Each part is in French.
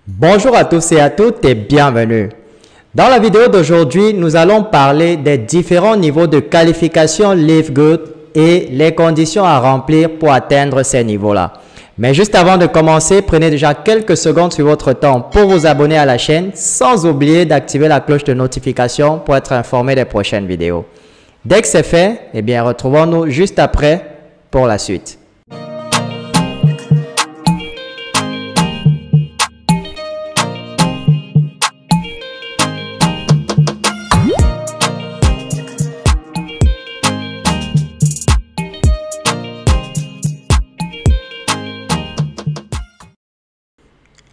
Bonjour à tous et à toutes et bienvenue. Dans la vidéo d'aujourd'hui, nous allons parler des différents niveaux de qualification Live Good et les conditions à remplir pour atteindre ces niveaux-là. Mais juste avant de commencer, prenez déjà quelques secondes sur votre temps pour vous abonner à la chaîne sans oublier d'activer la cloche de notification pour être informé des prochaines vidéos. Dès que c'est fait, eh bien, retrouvons-nous juste après pour la suite.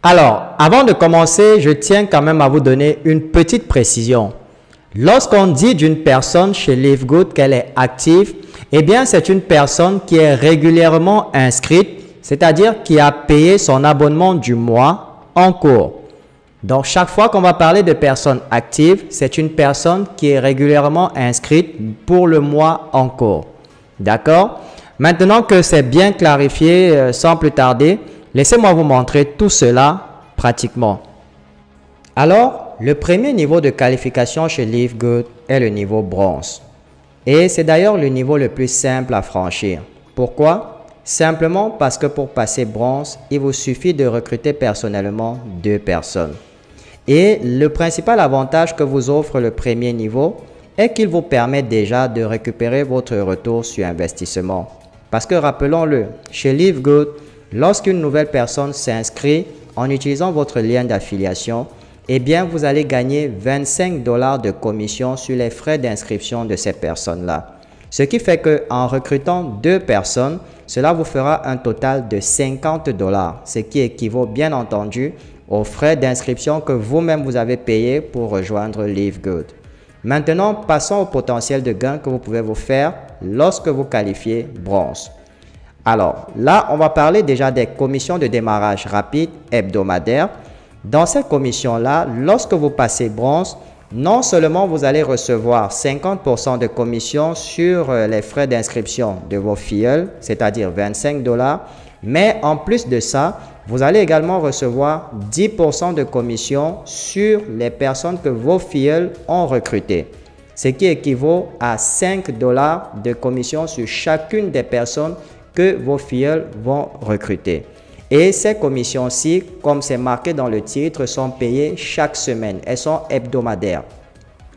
Alors, avant de commencer, je tiens quand même à vous donner une petite précision. Lorsqu'on dit d'une personne chez Live Good qu'elle est active, eh bien, c'est une personne qui est régulièrement inscrite, c'est-à-dire qui a payé son abonnement du mois en cours. Donc, chaque fois qu'on va parler de personnes actives, c'est une personne qui est régulièrement inscrite pour le mois en cours. D'accord? Maintenant que c'est bien clarifié, sans plus tarder, laissez-moi vous montrer tout cela pratiquement. Alors, le premier niveau de qualification chez Live Good est le niveau bronze. Et c'est d'ailleurs le niveau le plus simple à franchir. Pourquoi? Simplement parce que pour passer bronze, il vous suffit de recruter personnellement 2 personnes. Et le principal avantage que vous offre le premier niveau est qu'il vous permet déjà de récupérer votre retour sur investissement. Parce que rappelons-le, chez Live Good, lorsqu'une nouvelle personne s'inscrit en utilisant votre lien d'affiliation, eh bien, vous allez gagner 25 $ de commission sur les frais d'inscription de ces personnes-là. Ce qui fait qu'en recrutant 2 personnes, cela vous fera un total de 50 $, ce qui équivaut bien entendu aux frais d'inscription que vous-même vous avez payé pour rejoindre Live Good. Maintenant, passons au potentiel de gain que vous pouvez vous faire lorsque vous qualifiez bronze. Alors là, on va parler déjà des commissions de démarrage rapide hebdomadaires. Dans ces commissions-là, lorsque vous passez bronze, non seulement vous allez recevoir 50% de commission sur les frais d'inscription de vos filleuls, c'est-à-dire 25 $, mais en plus de ça, vous allez également recevoir 10% de commission sur les personnes que vos filleuls ont recrutées, ce qui équivaut à 5 $ de commission sur chacune des personnes que vos filleuls vont recruter. Et ces commissions-ci, comme c'est marqué dans le titre, sont payées chaque semaine. Elles sont hebdomadaires.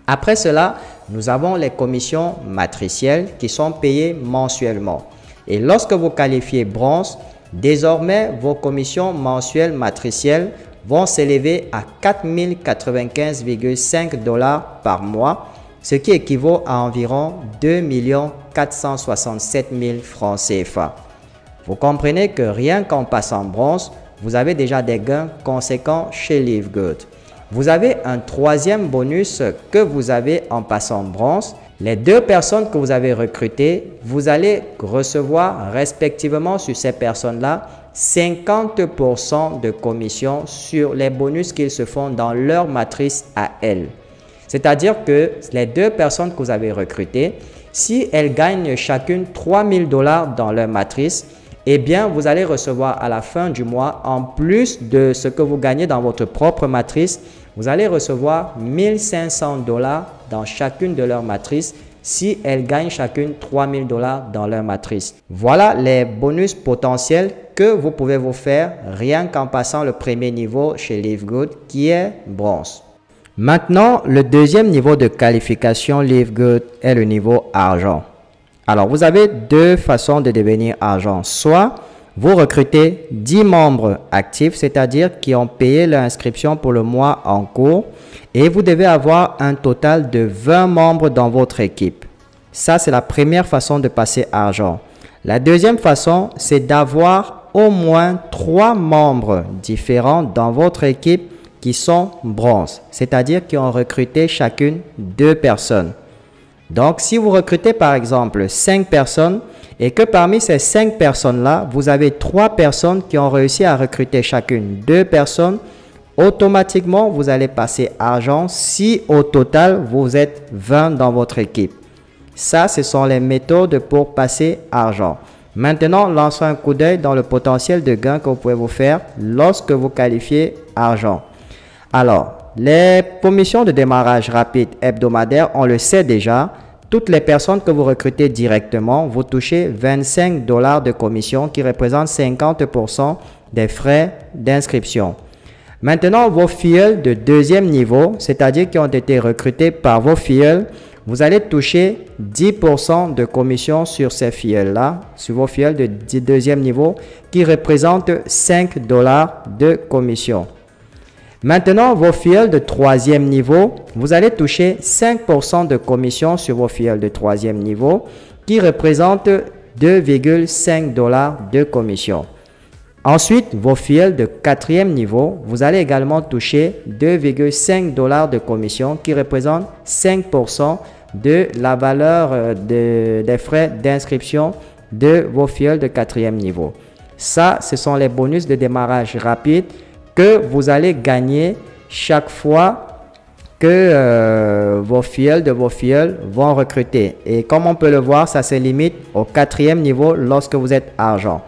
Après cela, nous avons les commissions matricielles qui sont payées mensuellement. Et lorsque vous qualifiez bronze, désormais, vos commissions mensuelles matricielles vont s'élever à 4 095,5 $ par mois, ce qui équivaut à environ 2 467 000 francs CFA. Vous comprenez que rien qu'en passant bronze, vous avez déjà des gains conséquents chez Live Good. Vous avez un troisième bonus que vous avez en passant bronze. Les 2 personnes que vous avez recrutées, vous allez recevoir respectivement sur ces personnes-là 50% de commission sur les bonus qu'ils se font dans leur matrice à elles. C'est-à-dire que les 2 personnes que vous avez recrutées, si elles gagnent chacune 3 000 $ dans leur matrice, eh bien, vous allez recevoir à la fin du mois, en plus de ce que vous gagnez dans votre propre matrice, vous allez recevoir 1 500 $ dans chacune de leurs matrices si elles gagnent chacune 3 000 $ dans leur matrice. Voilà les bonus potentiels que vous pouvez vous faire rien qu'en passant le premier niveau chez Live Good qui est bronze. Maintenant, le deuxième niveau de qualification Live Good est le niveau argent. Alors, vous avez 2 façons de devenir argent. Soit vous recrutez 10 membres actifs, c'est-à-dire qui ont payé leur inscription pour le mois en cours et vous devez avoir un total de 20 membres dans votre équipe. Ça, c'est la première façon de passer argent. La deuxième façon, c'est d'avoir au moins 3 membres différents dans votre équipe qui sont bronze, c'est-à-dire qui ont recruté chacune 2 personnes. Donc, si vous recrutez par exemple 5 personnes et que parmi ces 5 personnes-là, vous avez 3 personnes qui ont réussi à recruter chacune 2 personnes, automatiquement, vous allez passer argent si au total, vous êtes 20 dans votre équipe. Ça, ce sont les méthodes pour passer argent. Maintenant, lançons un coup d'œil dans le potentiel de gain que vous pouvez vous faire lorsque vous qualifiez argent. Alors, les commissions de démarrage rapide hebdomadaire, on le sait déjà, toutes les personnes que vous recrutez directement, vous touchez 25 $ de commission qui représente 50% des frais d'inscription. Maintenant, vos filleuls de deuxième niveau, c'est-à-dire qui ont été recrutés par vos filleuls, vous allez toucher 10% de commission sur ces filleuls-là, sur vos filleuls de deuxième niveau, qui représentent 5 $ de commission. Maintenant, vos filleuls de troisième niveau, vous allez toucher 5% de commission sur vos filleuls de troisième niveau, qui représentent 2,5 $ de commission. Ensuite, vos filleuls de quatrième niveau, vous allez également toucher 2,5 $ de commission, qui représente 5% de la valeur des frais d'inscription de vos filleuls de quatrième niveau. Ça, ce sont les bonus de démarrage rapide que vous allez gagner chaque fois que vos filleuls vont recruter. Et comme on peut le voir, ça se limite au quatrième niveau lorsque vous êtes argent.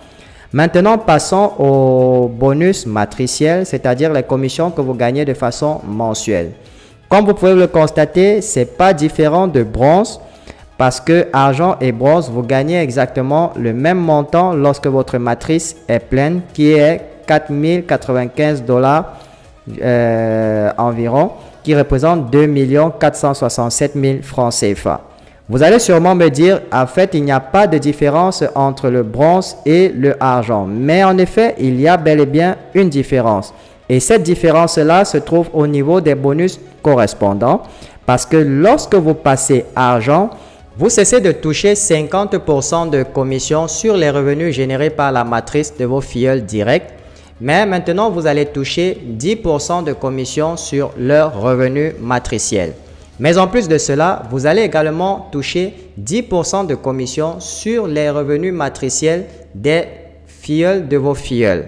Maintenant, passons au bonus matriciel, c'est-à-dire les commissions que vous gagnez de façon mensuelle. Comme vous pouvez le constater, ce n'est pas différent de bronze parce que argent et bronze, vous gagnez exactement le même montant lorsque votre matrice est pleine, qui est 4 095 $ environ, qui représente 2 467 000 francs CFA. Vous allez sûrement me dire, en fait, il n'y a pas de différence entre le bronze et le argent. Mais en effet, il y a bel et bien une différence. Et cette différence-là se trouve au niveau des bonus correspondants. Parce que lorsque vous passez argent, vous cessez de toucher 50% de commission sur les revenus générés par la matrice de vos filleuls directs. Mais maintenant, vous allez toucher 10% de commission sur leurs revenus matriciels. Mais en plus de cela, vous allez également toucher 10% de commission sur les revenus matriciels des filleuls de vos filleuls,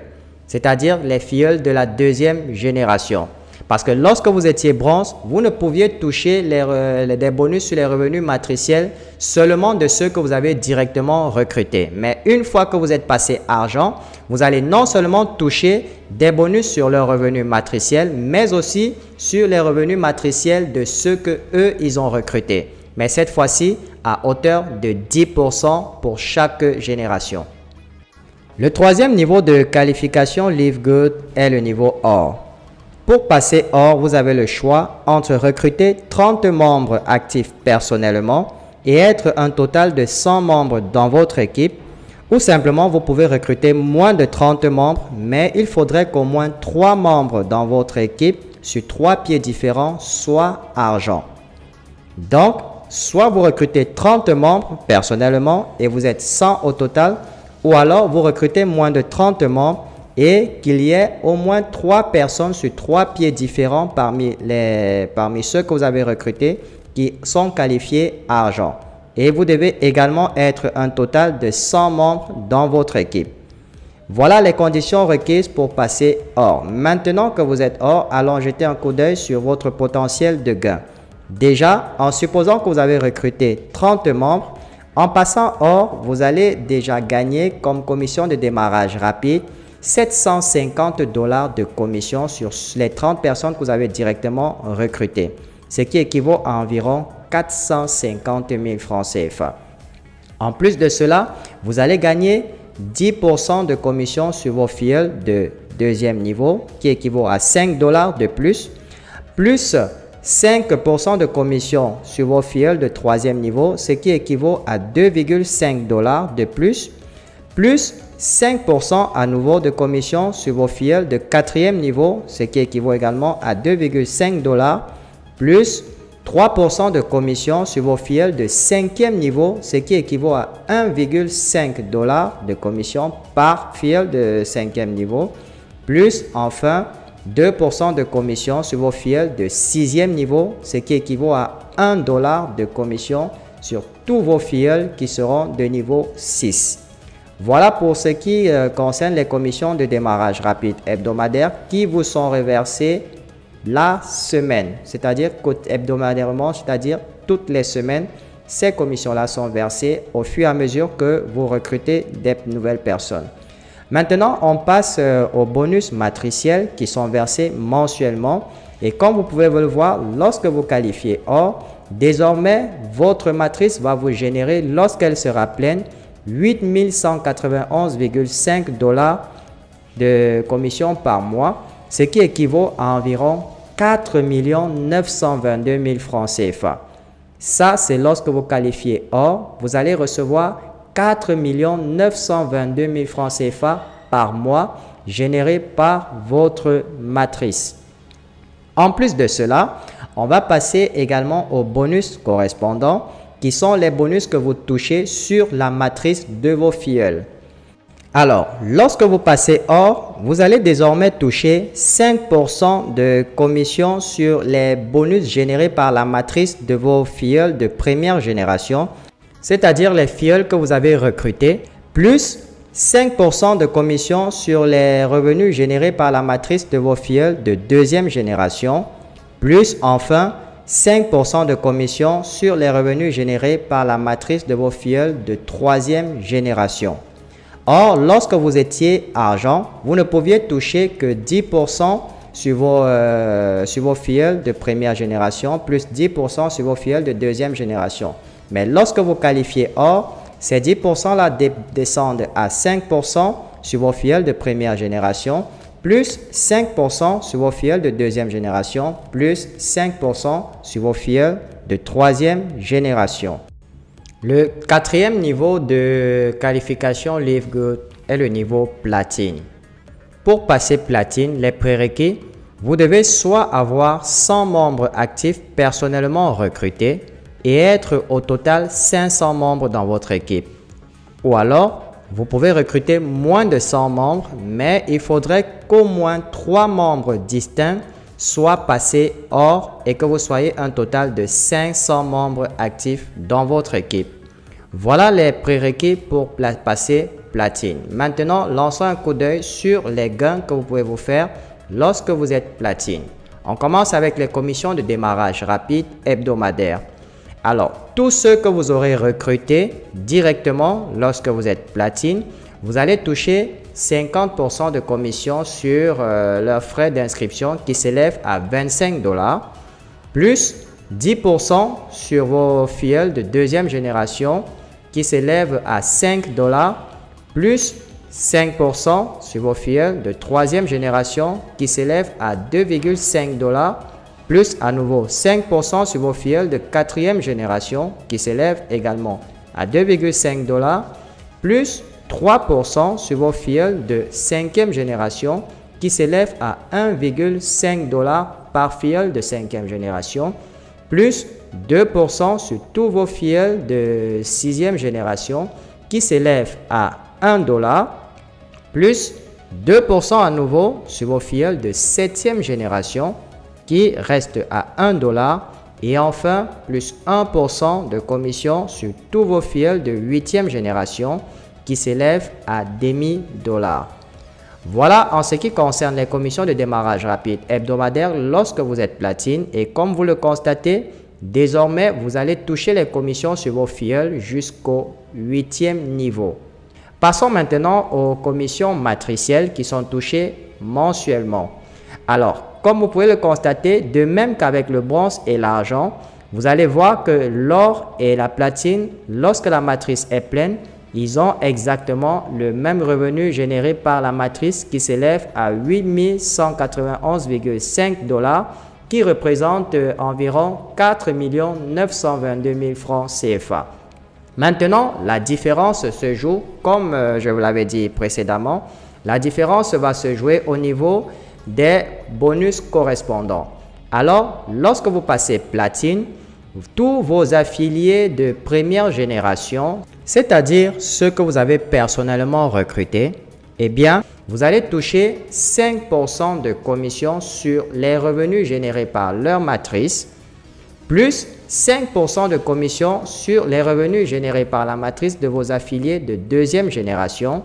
c'est-à-dire les filleuls de la deuxième génération. Parce que lorsque vous étiez bronze, vous ne pouviez toucher des bonus sur les revenus matriciels seulement de ceux que vous avez directement recrutés. Mais une fois que vous êtes passé argent, vous allez non seulement toucher des bonus sur leurs revenus matriciels, mais aussi sur les revenus matriciels de ceux que eux ils ont recrutés. Mais cette fois-ci, à hauteur de 10% pour chaque génération. Le troisième niveau de qualification Live Good est le niveau or. Pour passer or, vous avez le choix entre recruter 30 membres actifs personnellement et être un total de 100 membres dans votre équipe, ou simplement vous pouvez recruter moins de 30 membres, mais il faudrait qu'au moins 3 membres dans votre équipe sur 3 pieds différents soient argent. Donc, soit vous recrutez 30 membres personnellement et vous êtes 100 au total, ou alors vous recrutez moins de 30 membres et qu'il y ait au moins 3 personnes sur 3 pieds différents parmi ceux que vous avez recrutés qui sont qualifiés argent. Et vous devez également être un total de 100 membres dans votre équipe. Voilà les conditions requises pour passer or. Maintenant que vous êtes or, allons jeter un coup d'œil sur votre potentiel de gain. Déjà, en supposant que vous avez recruté 30 membres, en passant or, vous allez déjà gagner comme commission de démarrage rapide 750 $ de commission sur les 30 personnes que vous avez directement recrutées, ce qui équivaut à environ 450 000 francs CFA. En plus de cela, vous allez gagner 10% de commission sur vos filleuls de deuxième niveau, qui équivaut à 5 $ de plus 5% de commission sur vos filleuls de troisième niveau, ce qui équivaut à 2,5 $ de plus 5% à nouveau de commission sur vos filleuls de quatrième niveau, ce qui équivaut également à 2,5 $ plus 3% de commission sur vos filleuls de cinquième niveau, ce qui équivaut à 1,5 $ de commission par filleul de cinquième niveau, plus enfin 2% de commission sur vos filleuls de sixième niveau, ce qui équivaut à 1 $ de commission sur tous vos filleuls qui seront de niveau 6. Voilà pour ce qui concerne les commissions de démarrage rapide hebdomadaires qui vous sont reversées la semaine, c'est-à-dire hebdomadairement, c'est-à-dire toutes les semaines. ces commissions-là sont versées au fur et à mesure que vous recrutez des nouvelles personnes. Maintenant, on passe aux bonus matriciels qui sont versés mensuellement. Et comme vous pouvez le voir, lorsque vous qualifiez or, désormais, votre matrice va vous générer, lorsqu'elle sera pleine, 8 191,5 $ de commission par mois, ce qui équivaut à environ 4 922 000 francs CFA. Ça, c'est lorsque vous qualifiez or, vous allez recevoir 4 922 000 francs CFA par mois générés par votre matrice. En plus de cela, on va passer également aux bonus correspondants qui sont les bonus que vous touchez sur la matrice de vos filleuls. Alors, lorsque vous passez or, vous allez désormais toucher 5% de commission sur les bonus générés par la matrice de vos filleuls de première génération, c'est-à-dire les filleuls que vous avez recrutés, plus 5% de commission sur les revenus générés par la matrice de vos filleuls de deuxième génération, plus enfin 5% de commission sur les revenus générés par la matrice de vos filleuls de troisième génération. Or, lorsque vous étiez argent, vous ne pouviez toucher que 10% sur vos filleuls de première génération, plus 10% sur vos filleuls de deuxième génération. Mais lorsque vous qualifiez or, ces 10%-là descendent à 5% sur vos filleuls de première génération, plus 5% sur vos filleuls de deuxième génération, plus 5% sur vos filleuls de troisième génération. Le quatrième niveau de qualification Livegood est le niveau platine. Pour passer platine, les prérequis, vous devez soit avoir 100 membres actifs personnellement recrutés, et être au total 500 membres dans votre équipe. Ou alors, vous pouvez recruter moins de 100 membres, mais il faudrait qu'au moins 3 membres distincts soient passés or et que vous soyez un total de 500 membres actifs dans votre équipe. Voilà les prérequis pour passer platine. Maintenant, lançons un coup d'œil sur les gains que vous pouvez vous faire lorsque vous êtes platine. On commence avec les commissions de démarrage rapide hebdomadaires. Alors, tous ceux que vous aurez recrutés directement lorsque vous êtes platine, vous allez toucher 50% de commission sur leurs frais d'inscription qui s'élèvent à 25 $, plus 10% sur vos filleuls de deuxième génération qui s'élèvent à 5 $, plus 5% sur vos filleuls de troisième génération qui s'élèvent à 2,5 $, plus à nouveau 5% sur vos filleuls de quatrième génération qui s'élèvent également à 2,5 $, plus 3% sur vos filleuls de cinquième génération qui s'élèvent à 1,5 $ par filleul de cinquième génération, plus 2% sur tous vos filleuls de sixième génération qui s'élèvent à 1 $, plus 2% à nouveau sur vos filleuls de septième génération qui reste à 1 $, et enfin plus 1% de commission sur tous vos filleuls de huitième génération qui s'élèvent à demi-dollar. Voilà en ce qui concerne les commissions de démarrage rapide hebdomadaire lorsque vous êtes platine, et comme vous le constatez, désormais vous allez toucher les commissions sur vos filleuls jusqu'au 8e niveau. Passons maintenant aux commissions matricielles qui sont touchées mensuellement. Alors, comme vous pouvez le constater, de même qu'avec le bronze et l'argent, vous allez voir que l'or et la platine, lorsque la matrice est pleine, ils ont exactement le même revenu généré par la matrice qui s'élève à 8 191,5 $, qui représente environ 4 922 000 francs CFA. Maintenant, la différence se joue, comme je vous l'avais dit précédemment, la différence va se jouer au niveau des bonus correspondants. Alors, lorsque vous passez platine, tous vos affiliés de première génération, c'est-à-dire ceux que vous avez personnellement recrutés, eh bien, vous allez toucher 5% de commission sur les revenus générés par leur matrice, plus 5% de commission sur les revenus générés par la matrice de vos affiliés de deuxième génération,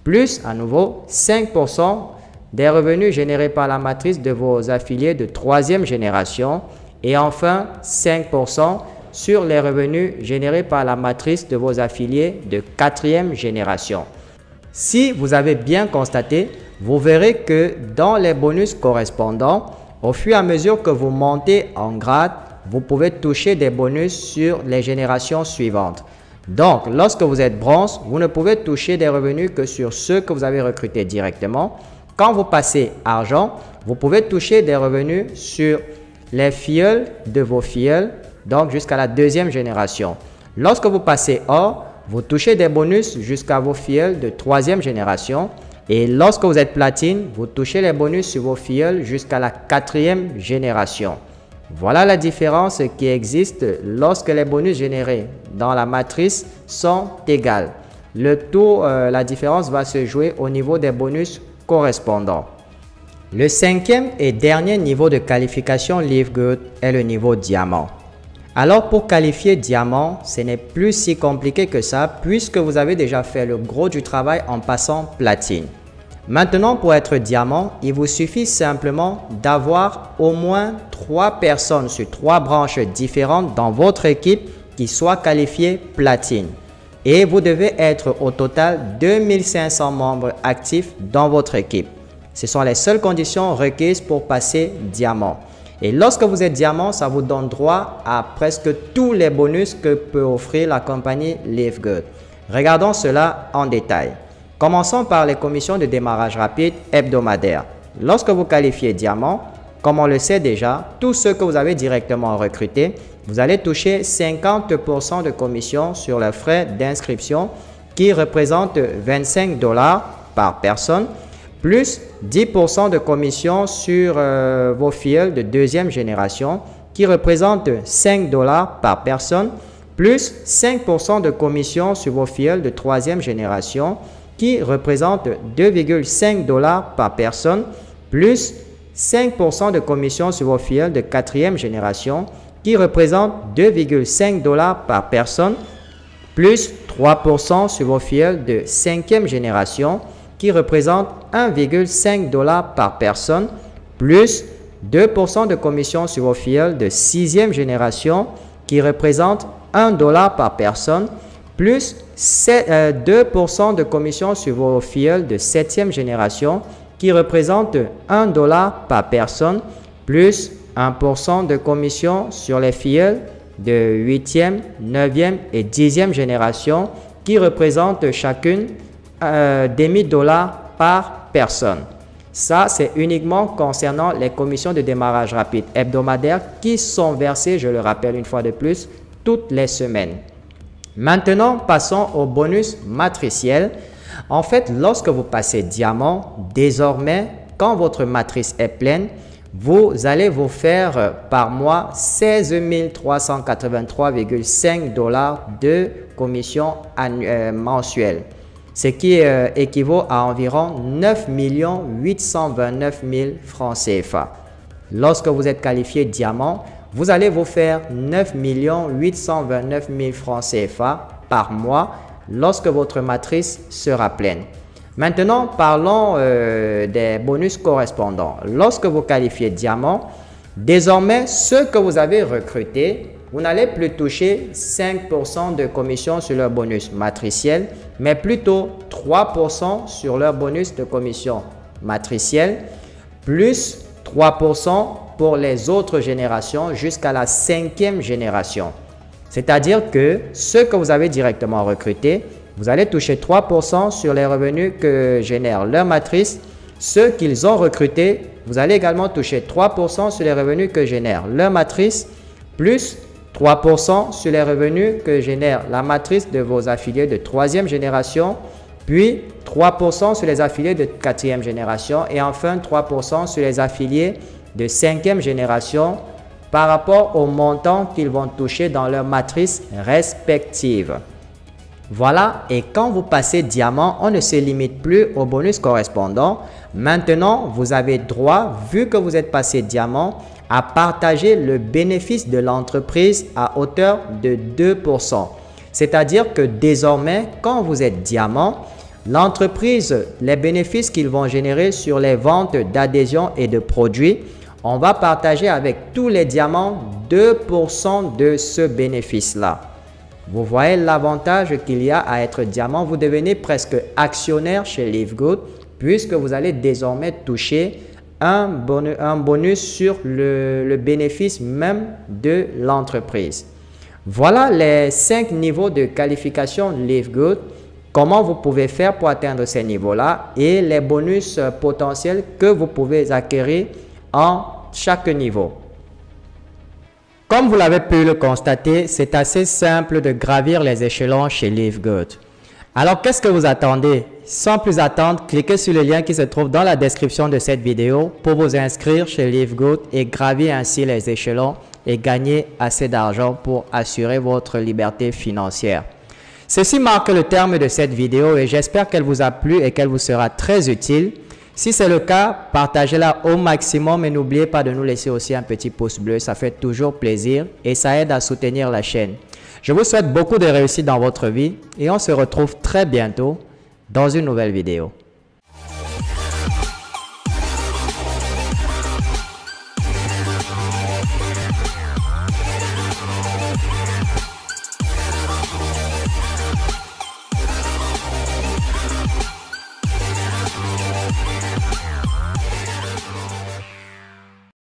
plus à nouveau 5% des revenus générés par la matrice de vos affiliés de troisième génération, et enfin 5% sur les revenus générés par la matrice de vos affiliés de 4e génération. Si vous avez bien constaté, vous verrez que dans les bonus correspondants, au fur et à mesure que vous montez en grade, vous pouvez toucher des bonus sur les générations suivantes. Donc, lorsque vous êtes bronze, vous ne pouvez toucher des revenus que sur ceux que vous avez recrutés directement. Quand vous passez argent, vous pouvez toucher des revenus sur les filleuls de vos filleuls, donc jusqu'à la 2e génération. Lorsque vous passez or, vous touchez des bonus jusqu'à vos filleuls de 3e génération. Et lorsque vous êtes platine, vous touchez les bonus sur vos filleuls jusqu'à la 4e génération. Voilà la différence qui existe lorsque les bonus générés dans la matrice sont égales. La différence va se jouer au niveau des bonus correspondants. Le 5e et dernier niveau de qualification Live Good est le niveau diamant. Alors pour qualifier diamant, ce n'est plus si compliqué que ça puisque vous avez déjà fait le gros du travail en passant platine. Maintenant, pour être diamant, il vous suffit simplement d'avoir au moins 3 personnes sur 3 branches différentes dans votre équipe qui soient qualifiées platine. Et vous devez être au total 2500 membres actifs dans votre équipe. Ce sont les seules conditions requises pour passer diamant. Et lorsque vous êtes diamant, ça vous donne droit à presque tous les bonus que peut offrir la compagnie Live Good. Regardons cela en détail. Commençons par les commissions de démarrage rapide hebdomadaires. Lorsque vous qualifiez diamant, comme on le sait déjà, tous ceux que vous avez directement recrutés, vous allez toucher 50% de commission sur les frais d'inscription qui représentent 25 $ par personne, plus 10% de commission sur vos filleuls de 2e génération qui représentent 5 $ par personne, plus 5% de commission sur vos filleuls de 3e génération qui représente 2,5 $ par personne, plus 5% de commission sur vos filleuls de 4e génération, qui représente 2,5 $ par personne, plus 3% sur vos filleuls de 5e génération, qui représente 1,5 $ par personne, plus 2% de commission sur vos filleuls de 6e génération, qui représente 1 $ par personne, plus 2% de commission sur vos filleuls de 7e génération qui représente 1 $ par personne, plus 1% de commission sur les filleuls de 8e, 9e et 10e génération qui représentent chacune demi $ par personne. Ça, c'est uniquement concernant les commissions de démarrage rapide hebdomadaires qui sont versées, je le rappelle une fois de plus, toutes les semaines. Maintenant, passons au bonus matriciel. En fait, lorsque vous passez diamant, désormais, quand votre matrice est pleine, vous allez vous faire par mois 16 383,5 $ de commission mensuelle, ce qui équivaut à environ 9 829 000 francs CFA. Lorsque vous êtes qualifié diamant, vous allez vous faire 9 829 000 francs CFA par mois lorsque votre matrice sera pleine. Maintenant, parlons des bonus correspondants. Lorsque vous qualifiez diamant, désormais, ceux que vous avez recrutés, vous n'allez plus toucher 5% de commission sur leur bonus matriciel, mais plutôt 3% sur leur bonus de commission matricielle, plus 3% pour les autres générations jusqu'à la 5e génération. C'est-à-dire que ceux que vous avez directement recrutés, vous allez toucher 3% sur les revenus que génère leur matrice. Ceux qu'ils ont recrutés, vous allez également toucher 3% sur les revenus que génère leur matrice, plus 3% sur les revenus que génère la matrice de vos affiliés de 3e génération, puis 3% sur les affiliés de 4e génération et enfin 3% sur les affiliés de 5e génération par rapport au montant qu'ils vont toucher dans leur matrice respective. Voilà, et quand vous passez diamant, on ne se limite plus au bonus correspondant. Maintenant, vous avez droit, vu que vous êtes passé diamant, à partager le bénéfice de l'entreprise à hauteur de 2%. C'est-à-dire que désormais, quand vous êtes diamant, l'entreprise, les bénéfices qu'ils vont générer sur les ventes d'adhésions et de produits, on va partager avec tous les diamants 2% de ce bénéfice-là. Vous voyez l'avantage qu'il y a à être diamant. Vous devenez presque actionnaire chez Live Good puisque vous allez désormais toucher un bonus sur le bénéfice même de l'entreprise. Voilà les 5 niveaux de qualification Live Good. Comment vous pouvez faire pour atteindre ces niveaux-là et les bonus potentiels que vous pouvez acquérir en chaque niveau. Comme vous l'avez pu le constater, c'est assez simple de gravir les échelons chez Live Good. Alors, qu'est-ce que vous attendez? Sans plus attendre, cliquez sur le lien qui se trouve dans la description de cette vidéo pour vous inscrire chez Live Good et gravir ainsi les échelons et gagner assez d'argent pour assurer votre liberté financière. Ceci marque le terme de cette vidéo et j'espère qu'elle vous a plu et qu'elle vous sera très utile. Si c'est le cas, partagez-la au maximum et n'oubliez pas de nous laisser aussi un petit pouce bleu, ça fait toujours plaisir et ça aide à soutenir la chaîne. Je vous souhaite beaucoup de réussite dans votre vie et on se retrouve très bientôt dans une nouvelle vidéo.